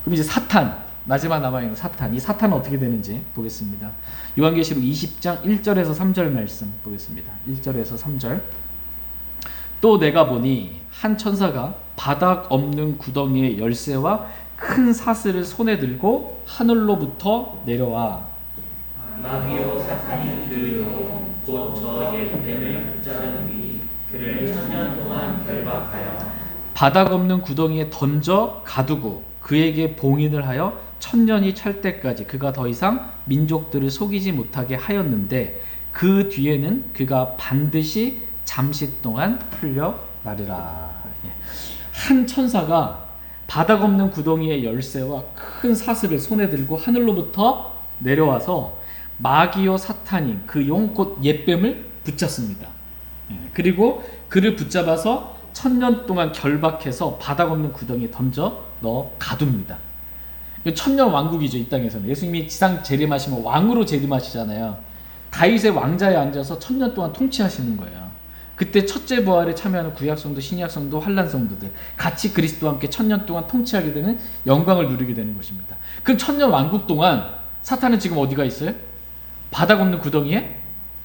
Speaker 1: 그럼 이제 사탄, 마지막 남아있는 사탄, 이 사탄은 어떻게 되는지 보겠습니다. 요한계시록 20장 1절에서 3절 말씀 보겠습니다. 1절에서 3절. 또 내가 보니 한 천사가 바닥 없는 구덩이의 열쇠와 큰 사슬을 손에 들고 하늘로부터 내려와.
Speaker 2: 마귀요 사탄이 그곧 예수님을 붙잡은 뒤 그를 천년 동안 결박하여
Speaker 1: 바닥 없는 구덩이에 던져 가두고 그에게 봉인을 하여 천년이 찰 때까지 그가 더 이상 민족들을 속이지 못하게 하였는데 그 뒤에는 그가 반드시 잠시 동안 풀려나리라. 한 천사가 바닥 없는 구덩이의 열쇠와 큰 사슬을 손에 들고 하늘로부터 내려와서 마귀요 사탄인 그 용 곧 옛뱀을 붙잡습니다. 그리고 그를 붙잡아서 천년 동안 결박해서 바닥 없는 구덩이에 던져 넣어 가둡니다. 천년 왕국이죠. 이 땅에서는 예수님이 지상 재림하시면 왕으로 재림하시잖아요. 다윗의 왕자에 앉아서 천년 동안 통치하시는 거예요. 그때 첫째 부활에 참여하는 구약성도 신약성도 환란성도들 같이 그리스도와 함께 천년 동안 통치하게 되는 영광을 누리게 되는 것입니다. 그럼 천년 왕국 동안 사탄은 지금 어디가 있어요? 바닥 없는 구덩이에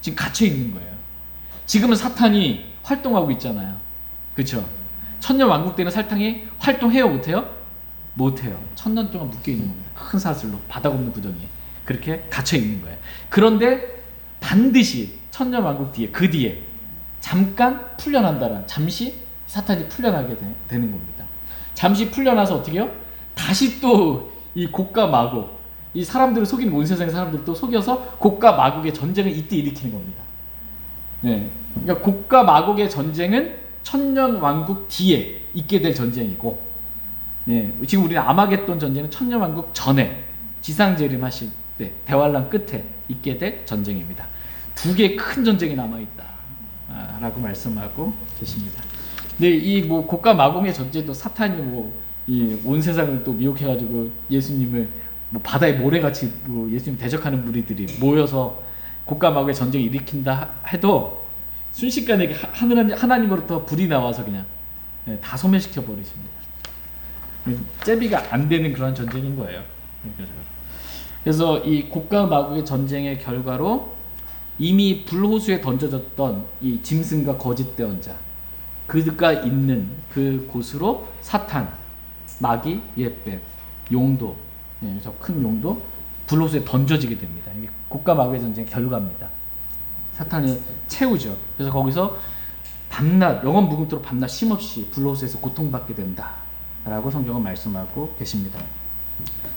Speaker 1: 지금 갇혀 있는 거예요. 지금은 사탄이 활동하고 있잖아요. 그렇죠? 천년 왕국 때는 사탄이 활동해요, 못해요? 못해요. 천년 동안 묶여 있는 겁니다. 큰 사슬로 바닥 없는 구덩이에 그렇게 갇혀 있는 거예요. 그런데 반드시 천년 왕국 뒤에 그 뒤에 잠깐 풀려난다는, 잠시 사탄이 풀려나게 되는 겁니다. 잠시 풀려나서 어떻게 해요? 다시 또 이 곡과 마곡, 이 사람들을 속이는 온 세상의 사람들을 또 속여서 곡과 마곡의 전쟁을 이때 일으키는 겁니다. 네. 그러니까 곡과 마곡의 전쟁은 천년 왕국 뒤에 있게 될 전쟁이고, 네. 지금 우리는 아마겟돈 전쟁은 천년 왕국 전에 지상 재림하실 때 대환란 끝에 있게 될 전쟁입니다. 두 개의 큰 전쟁이 남아있다 라고 말씀하고 계십니다. 근데 이 뭐 곡과 마곡의 전쟁도 사탄이 이 온 세상을 또 미혹해가지고 예수님을 뭐 바다의 모래같이 뭐 예수님 대적하는 무리들이 모여서 곡과 마곡의 전쟁을 일으킨다 해도 순식간에 하나님으로부터 불이 나와서 그냥 다 소멸시켜 버리십니다. 제비가 안 되는 그런 전쟁인 거예요. 그래서 이 곡과 마곡의 전쟁의 결과로 이미 불호수에 던져졌던 이 짐승과 거짓된 자, 그가 있는 그 곳으로 사탄, 마귀, 옛뱀, 용도, 저 큰 용도 불호수에 던져지게 됩니다. 이게 곡과 마귀의 전쟁의 결과입니다. 사탄이 채우죠. 그래서 거기서 밤낮, 영원 무궁토록 밤낮 쉼없이 불호수에서 고통받게 된다라고 성경은 말씀하고 계십니다.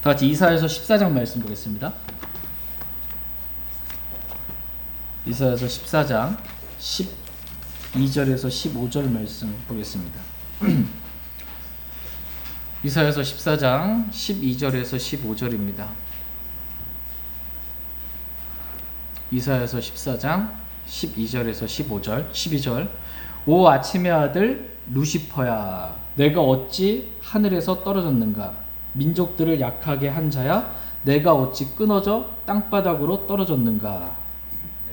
Speaker 1: 다 같이 이사야서 14장 말씀 보겠습니다. 이사야서 14장 12절에서 15절 말씀 보겠습니다. 이사야서 14장 12절에서 15절입니다. 이사야서 14장 12절에서 15절, 12절. 오 아침의 아들 루시퍼야, 내가 어찌 하늘에서 떨어졌는가? 민족들을 약하게 한 자야, 내가 어찌 끊어져 땅바닥으로 떨어졌는가?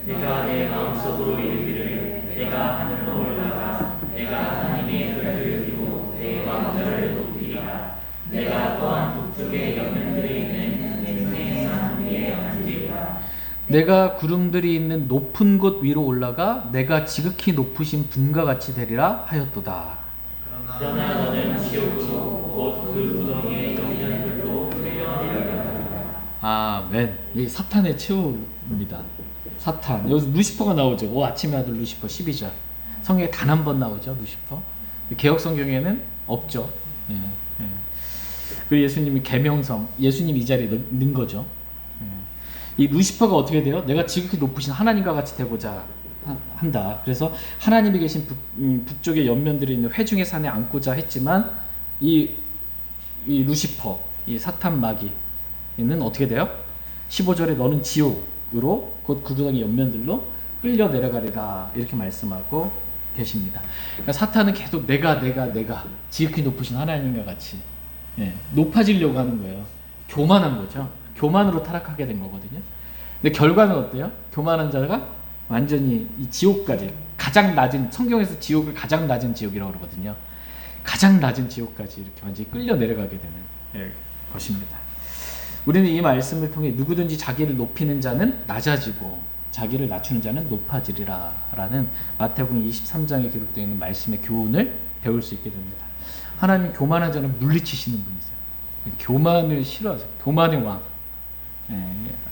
Speaker 2: 내가 내 마음속으로 이르기를 내가 하늘로 올라가 내가 하나님의 궤를 이루고 내 왕좌를 높이리라. 내가 또한 북쪽의 연면들이 있는 생명의 산 위에 앉으리라.
Speaker 1: 내가 구름들이 있는 높은 곳 위로 올라가 내가 지극히 높으신 분과 같이 되리라 하였도다.
Speaker 2: 그러나 너는 지옥으로 곧 그 구덩이의 연면들로 흘려내려가리라.
Speaker 1: 아멘. 이 사탄의 최후입니다. 사탄. 여기서 루시퍼가 나오죠. 오 아침의 아들 루시퍼 12절. 성경에 단 한 번 나오죠. 루시퍼. 개혁 성경에는 없죠. 예, 예. 그리고 예수님이 계명성, 예수님 이 자리에 넣는 거죠. 예. 이 루시퍼가 어떻게 돼요? 내가 지극히 높으신 하나님과 같이 되고자 한다. 그래서 하나님이 계신 북쪽의 연면들이 있는 회중의 산에 앉고자 했지만 이 루시퍼, 이 사탄 마귀는 어떻게 돼요? 15절에 너는 지옥으로 곧 그 구덩이 연면들로 끌려 내려가리라 이렇게 말씀하고 계십니다. 그러니까 사탄은 계속 내가 지극히 높으신 하나님과 같이 높아지려고 하는 거예요. 교만한 거죠. 교만으로 타락하게 된 거거든요. 근데 결과는 어때요? 교만한 자가 완전히 이 지옥까지, 가장 낮은, 성경에서 지옥을 가장 낮은 지옥이라고 그러거든요. 가장 낮은 지옥까지 이렇게 완전히 끌려 내려가게 되는 것입니다. 우리는 이 말씀을 통해 누구든지 자기를 높이는 자는 낮아지고 자기를 낮추는 자는 높아지리라 라는 마태복음 23장에 기록되어 있는 말씀의 교훈을 배울 수 있게 됩니다. 하나님이 교만한 자는 물리치시는 분이세요. 교만을 싫어하세요. 교만의 왕.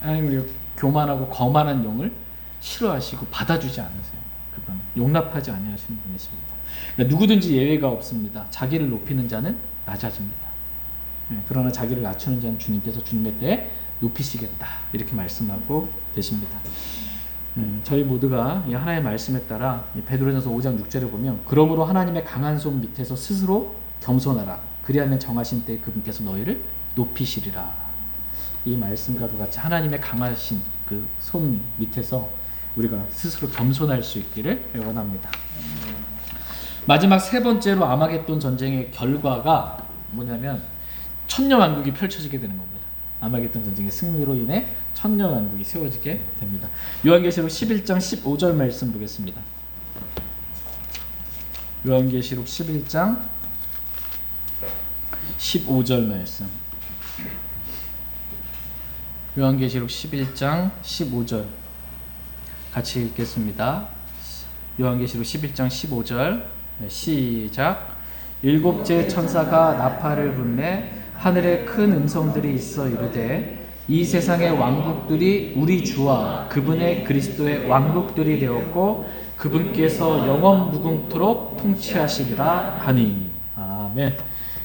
Speaker 1: 하나님 교만하고 거만한 영을 싫어하시고 받아주지 않으세요. 그건 용납하지 아니하시는 분이십니다. 그러니까 누구든지 예외가 없습니다. 자기를 높이는 자는 낮아집니다. 그러나 자기를 낮추는 자는 주님께서 주님의 때에 높이시겠다 이렇게 말씀하고 계십니다. 저희 모두가 이 하나님의 말씀에 따라 베드로전서 5장 6절에 보면 그러므로 하나님의 강한 손 밑에서 스스로 겸손하라. 그리하면 정하신 때에 그분께서 너희를 높이시리라. 이 말씀과도 같이 하나님의 강하신 그 손 밑에서 우리가 스스로 겸손할 수 있기를 원합니다. 마지막 세 번째로 아마겟돈 전쟁의 결과가 뭐냐면 천년왕국이 펼쳐지게 되는 겁니다. 아마겟돈 전쟁의 승리로 인해 천년왕국이 세워지게 됩니다. 요한계시록 11장 15절 말씀 보겠습니다. 요한계시록 11장 15절 말씀. 요한계시록 11장 15절 같이 읽겠습니다. 요한계시록 11장 15절 시작. 일곱째 천사가 나팔을 불매 하늘에 큰 음성들이 있어 이르되 이 세상의 왕국들이 우리 주와 그분의 그리스도의 왕국들이 되었고 그분께서 영원 무궁토록 통치하시리라 하니. 아멘.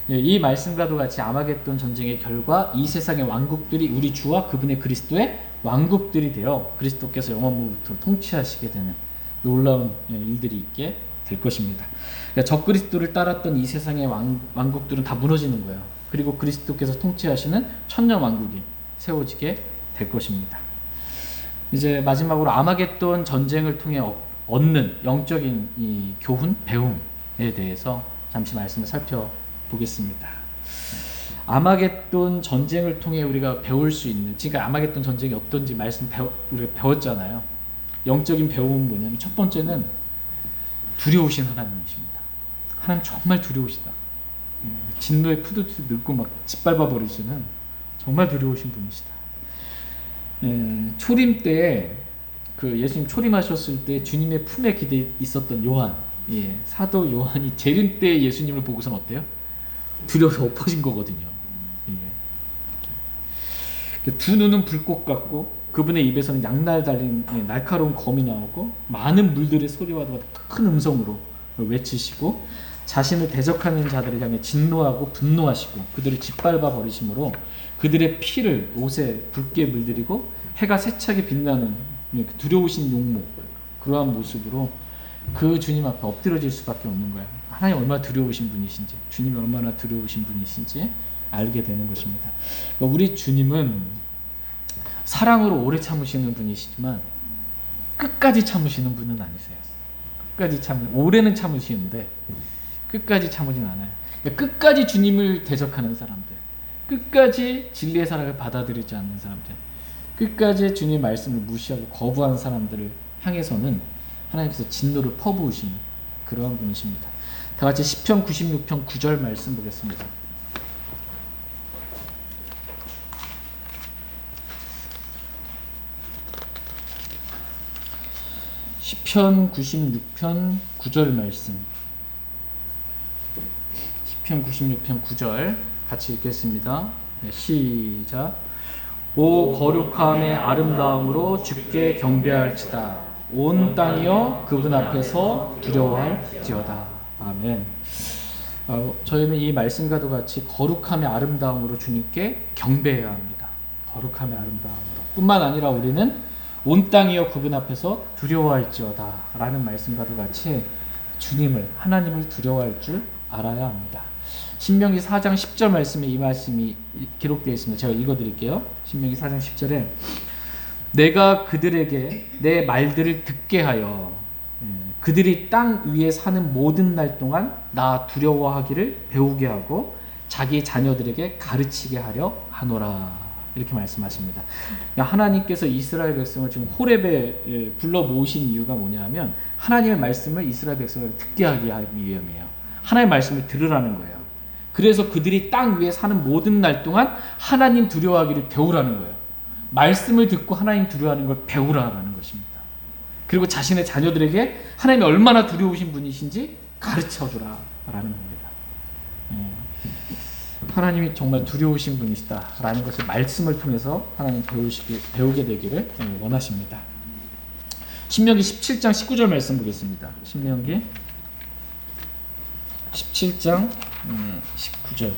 Speaker 1: 이 말씀과도 같이 아마겟돈 전쟁의 결과 이 세상의 왕국들이 우리 주와 그분의 그리스도의 왕국들이 되어 그리스도께서 영원 무궁토록 통치하시게 되는 놀라운 일들이 있게 될 것입니다. 그러니까 적그리스도를 따랐던 이 세상의 왕국들은 다 무너지는 거예요. 그리고 그리스도께서 통치하시는 천년 왕국이 세워지게 될 것입니다. 이제 마지막으로 아마겟돈 전쟁을 통해 얻는 영적인 이 교훈, 배움에 대해서 잠시 말씀을 살펴보겠습니다. 아마겟돈 전쟁을 통해 우리가 배울 수 있는, 지금 아마겟돈 전쟁이 어떤지 우리가 배웠잖아요. 영적인 배움은 뭐냐면 첫 번째는 두려우신 하나님이십니다. 하나님 정말 두려우시다. 진노에 푸드푸드 늙고 막 짓밟아 버리시는 정말 두려우신 분이시다. 초림 때 그 예수님 초림하셨을 때 주님의 품에 기대 있었던 요한, 사도 요한이 재림 때 예수님을 보고서는 어때요? 두려워서 엎어진 거거든요. 두 눈은 불꽃 같고 그분의 입에서는 양날 달린 날카로운 검이 나오고 많은 물들의 소리와 큰 음성으로 외치시고 자신을 대적하는 자들을 향해 진노하고 분노하시고 그들을 짓밟아 버리심으로 그들의 피를 옷에 붉게 물들이고 해가 세차게 빛나는 두려우신 용모, 그러한 모습으로 그 주님 앞에 엎드려질 수밖에 없는 거예요. 하나님 얼마나 두려우신 분이신지, 주님이 얼마나 두려우신 분이신지 알게 되는 것입니다. 우리 주님은 사랑으로 오래 참으시는 분이시지만 끝까지 참으시는 분은 아니세요. 오래는 참으시는데 끝까지 참으진 않아요. 그러니까 끝까지 주님을 대적하는 사람들, 끝까지 진리의 사랑을 받아들이지 않는 사람들, 끝까지 주님의 말씀을 무시하고 거부한 사람들을 향해서는 하나님께서 진노를 퍼부으시는 그러한 분이십니다. 다 같이 시편 96편 9절 말씀 보겠습니다. 시편 96편 9절 말씀. 시편 96편 9절 같이 읽겠습니다. 시작. 오 거룩함의 아름다움으로 주께 경배할지다. 온 땅이여 그분 앞에서 두려워할지어다. 아멘. 저희는 이 말씀과도 같이 거룩함의 아름다움으로 주님께 경배해야 합니다. 거룩함의 아름다움으로. 뿐만 아니라 우리는 온 땅이여 그분 앞에서 두려워할지어다 라는 말씀과도 같이 주님을, 하나님을 두려워할 줄 알아야 합니다. 신명기 4장 10절 말씀에 이 말씀이 기록되어 있습니다. 제가 읽어드릴게요. 신명기 4장 10절에 내가 그들에게 내 말들을 듣게 하여 그들이 땅 위에 사는 모든 날 동안 나 두려워하기를 배우게 하고 자기 자녀들에게 가르치게 하려 하노라. 이렇게 말씀하십니다. 하나님께서 이스라엘 백성을 지금 호렙에 불러 모으신 이유가 뭐냐면 하나님의 말씀을 이스라엘 백성을 듣게 하기 위함이에요. 하나님의 말씀을 들으라는 거예요. 그래서 그들이 땅 위에 사는 모든 날 동안 하나님 두려워하기를 배우라는 거예요. 말씀을 듣고 하나님 두려워하는 걸 배우라는 것입니다. 그리고 자신의 자녀들에게 하나님이 얼마나 두려우신 분이신지 가르쳐주라 라는 겁니다. 하나님이 정말 두려우신 분이시다라는 것을 말씀을 통해서 하나님 배우게 되기를 원하십니다. 신명기 17장 19절 말씀 보겠습니다. 신명기 17장 19절.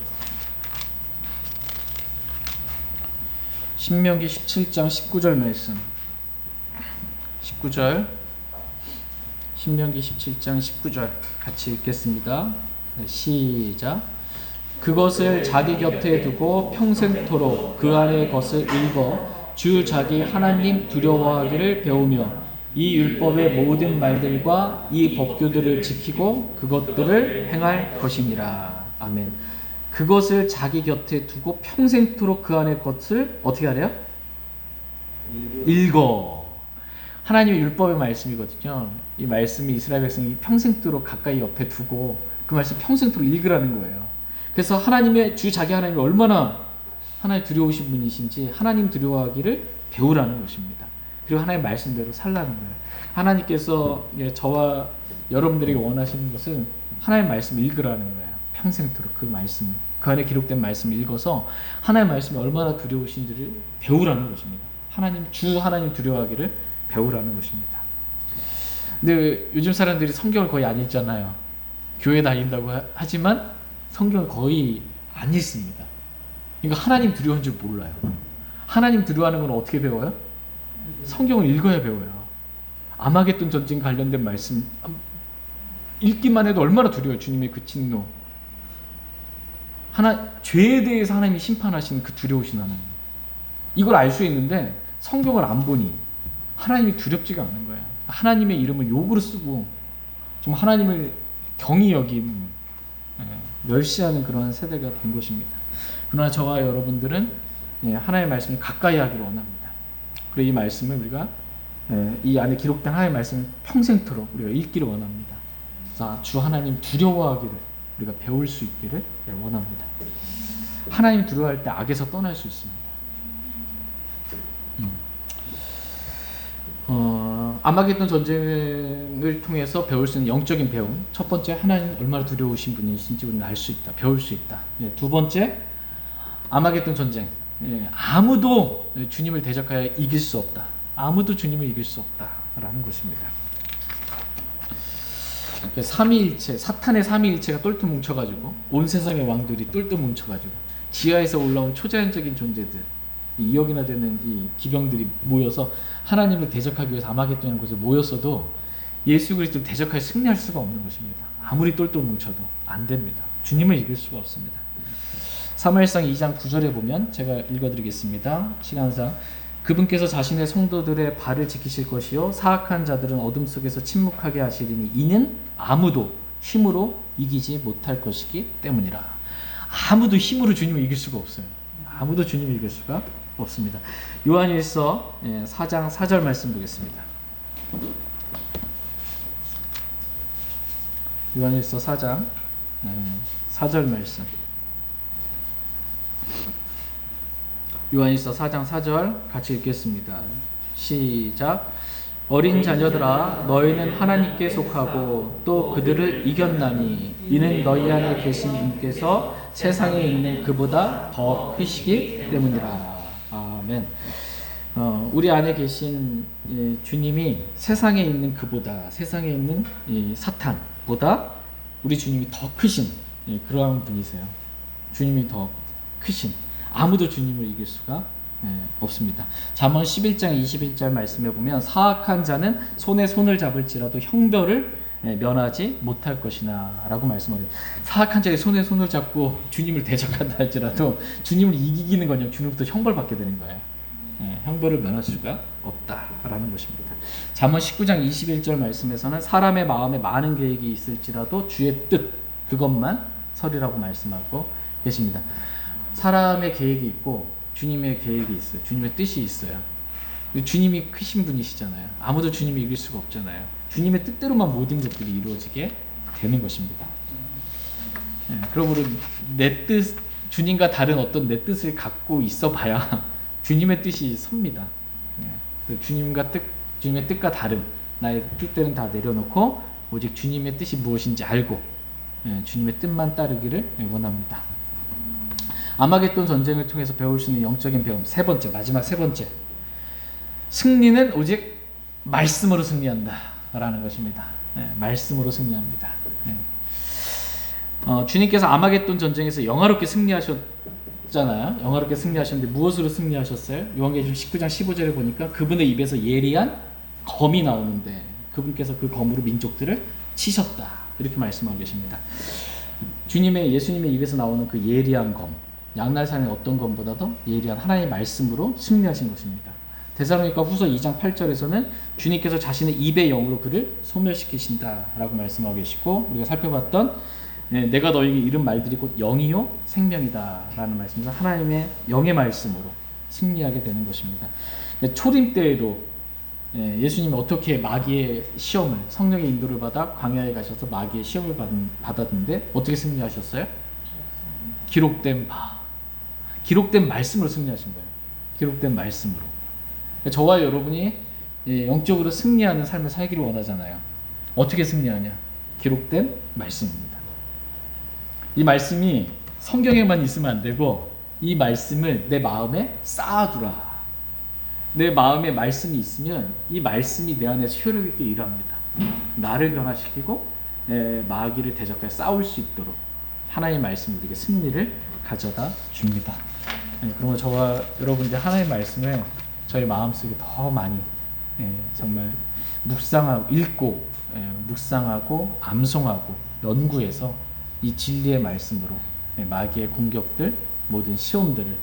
Speaker 1: 신명기 17장 19절 말씀. 19절. 신명기 17장 19절 같이 읽겠습니다. 네, 시작. 그것을 자기 곁에 두고 평생토록 그 안의 것을 읽어 주 자기 하나님 두려워하기를 배우며 이 율법의 모든 말들과 이 법규들을 지키고 그것들을 행할 것이니라. 아멘. 그것을 자기 곁에 두고 평생토록 그 안의 것을 어떻게 하래요? 읽어. 하나님의 율법의 말씀이거든요. 이 말씀이 이스라엘 백성이 평생토록 가까이 옆에 두고 그 말씀 평생토록 읽으라는 거예요. 그래서 하나님의 주 자기 하나님이 얼마나 하나님 두려우신 분이신지 하나님 두려워하기를 배우라는 것입니다. 그리고 하나님 말씀대로 살라는 거예요. 하나님께서 저와 여러분들에게 원하시는 것은 하나님 말씀 읽으라는 거예요. 평생토록 그 말씀을, 그 안에 기록된 말씀을 읽어서 하나님 말씀이 얼마나 두려우신지를 배우라는 것입니다. 주 하나님 두려워하기를 배우라는 것입니다. 근데 요즘 사람들이 성경을 거의 안 읽잖아요. 교회 다닌다고 하지만 성경을 거의 안 읽습니다. 그러니까 하나님 두려운 줄 몰라요. 하나님 두려워하는 건 어떻게 배워요? 성경을 읽어야 배워요. 아마겟돈 전쟁 관련된 말씀 읽기만 해도 얼마나 두려워요. 주님의 그 진노. 죄에 대해서 하나님이 심판하시는 그 두려우신 하나님. 이걸 알 수 있는데 성경을 안 보니 하나님이 두렵지가 않는 거예요. 하나님의 이름을 욕으로 쓰고 좀 하나님을 경히 여긴 멸시하는 그런 세대가 된 것입니다. 그러나 저와 여러분들은 하나님의 말씀을 가까이 하기를 원합니다. 그리고 이 말씀을 우리가 이 안에 기록된 하나님의 말씀을 평생토록 우리가 읽기를 원합니다. 자, 주 하나님 두려워하기를 우리가 배울 수 있기를 원합니다. 하나님 두려워할 때 악에서 떠날 수 있습니다. 아마겟돈 전쟁을 통해서 배울 수 있는 영적인 배움. 첫 번째, 하나님 얼마나 두려우신 분이신지 우리는 알 수 있다. 배울 수 있다. 두 번째, 아마겟돈 전쟁. 아무도 주님을 대적하여 이길 수 없다. 아무도 주님을 이길 수 없다라는 것입니다. 삼위일체, 사탄의 삼위일체가 똘똘 뭉쳐가지고 온 세상의 왕들이 똘똘 뭉쳐가지고 지하에서 올라온 초자연적인 존재들 2억이나 되는 이 기병들이 모여서 하나님을 대적하기 위해서 아마겟돈이라는 곳에 모였어도 예수 그리스도를 대적하여 승리할 수가 없는 것입니다. 아무리 똘똘 뭉쳐도 안 됩니다. 주님을 이길 수가 없습니다. 사무엘상 2장 9절에 보면 제가 읽어드리겠습니다. 시간상 그분께서 자신의 성도들의 발을 지키실 것이요 사악한 자들은 어둠 속에서 침묵하게 하시리니 이는 아무도 힘으로 이기지 못할 것이기 때문이라. 아무도 힘으로 주님을 이길 수가 없어요. 아무도 주님을 이길 수가 없습니다. 요한일서 4장 4절 말씀 보겠습니다. 요한일서 4장 4절 말씀. 요한일서 4장 4절 같이 읽겠습니다. 시작. 어린 자녀들아 너희는 하나님께 속하고 또 그들을 이겼나니 이는 너희 안에 계신 분께서 세상에 있는 그보다 더 크시기 때문이라. 아멘. 우리 안에 계신 주님이 세상에 있는 그보다, 세상에 있는 사탄보다 우리 주님이 더 크신 그러한 분이세요. 주님이 더 크신, 아무도 주님을 이길 수가 없습니다. 잠언 11장 21절 말씀에 보면 사악한 자는 손에 손을 잡을지라도 형벌을 면하지 못할 것이나 라고 말씀합니다. 사악한 자의 손에 손을 잡고 주님을 대적한다 할지라도 주님을 이기기는 거냐 주님부터 형벌받게 되는 거예요. 형벌을 면할 수가 없다라는 것입니다. 잠언 19장 21절 말씀에서는 사람의 마음에 많은 계획이 있을지라도 주의 뜻 그것만 서리라고 말씀하고 계십니다. 사람의 계획이 있고 주님의 계획이 있어요. 주님의 뜻이 있어요. 주님이 크신 분이시잖아요. 아무도 주님을 이길 수가 없잖아요. 주님의 뜻대로만 모든 것들이 이루어지게 되는 것입니다. 그러므로 내 뜻, 주님과 다른 어떤 내 뜻을 갖고 있어 봐야 주님의 뜻이 섭니다. 주님의 뜻과 다른 나의 뜻들은 다 내려놓고 오직 주님의 뜻이 무엇인지 알고 주님의 뜻만 따르기를 원합니다. 아마겟돈 전쟁을 통해서 배울 수 있는 영적인 배움 세 번째, 마지막 세 번째, 승리는 오직 말씀으로 승리한다 라는 것입니다. 말씀으로 승리합니다. 주님께서 아마겟돈 전쟁에서 영화롭게 승리하셨잖아요. 영화롭게 승리하셨는데 무엇으로 승리하셨어요? 요한계시록 19장 15절에 보니까 그분의 입에서 예리한 검이 나오는데 그분께서 그 검으로 민족들을 치셨다 이렇게 말씀하고 계십니다. 예수님의 입에서 나오는 그 예리한 검, 양날산의 어떤 검보다도 예리한 하나님의 말씀으로 승리하신 것입니다. 데살로니가 후서 2장 8절에서는 주님께서 자신의 입의 영으로 그를 소멸시키신다라고 말씀하고 계시고, 우리가 살펴봤던 내가 너에게 이른 말들이 곧 영이요 생명이다라는 말씀에서 하나님의 영의 말씀으로 승리하게 되는 것입니다. 초림 때에도 예수님이 어떻게 마귀의 시험을, 성령의 인도를 받아 광야에 가셔서 마귀의 시험을 받았는데 어떻게 승리하셨어요? 기록된 말씀으로 승리하신 거예요. 기록된 말씀으로. 저와 여러분이 영적으로 승리하는 삶을 살기를 원하잖아요. 어떻게 승리하냐? 기록된 말씀입니다. 이 말씀이 성경에만 있으면 안 되고 이 말씀을 내 마음에 쌓아두라. 내 마음에 말씀이 있으면 이 말씀이 내 안에서 효력 있게 일합니다. 나를 변화시키고 마귀를 대적하여 싸울 수 있도록 하나님의 말씀이 우리에게 승리를 가져다 줍니다. 그러면 저와 여러분들 하나님의 말씀을 저희 마음속에 더 많이 정말 묵상하고 읽고 묵상하고 암송하고 연구해서 이 진리의 말씀으로 마귀의 공격들, 모든 시험들을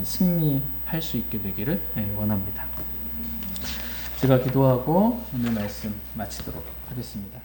Speaker 1: 승리할 수 있게 되기를 원합니다. 제가 기도하고 오늘 말씀 마치도록 하겠습니다.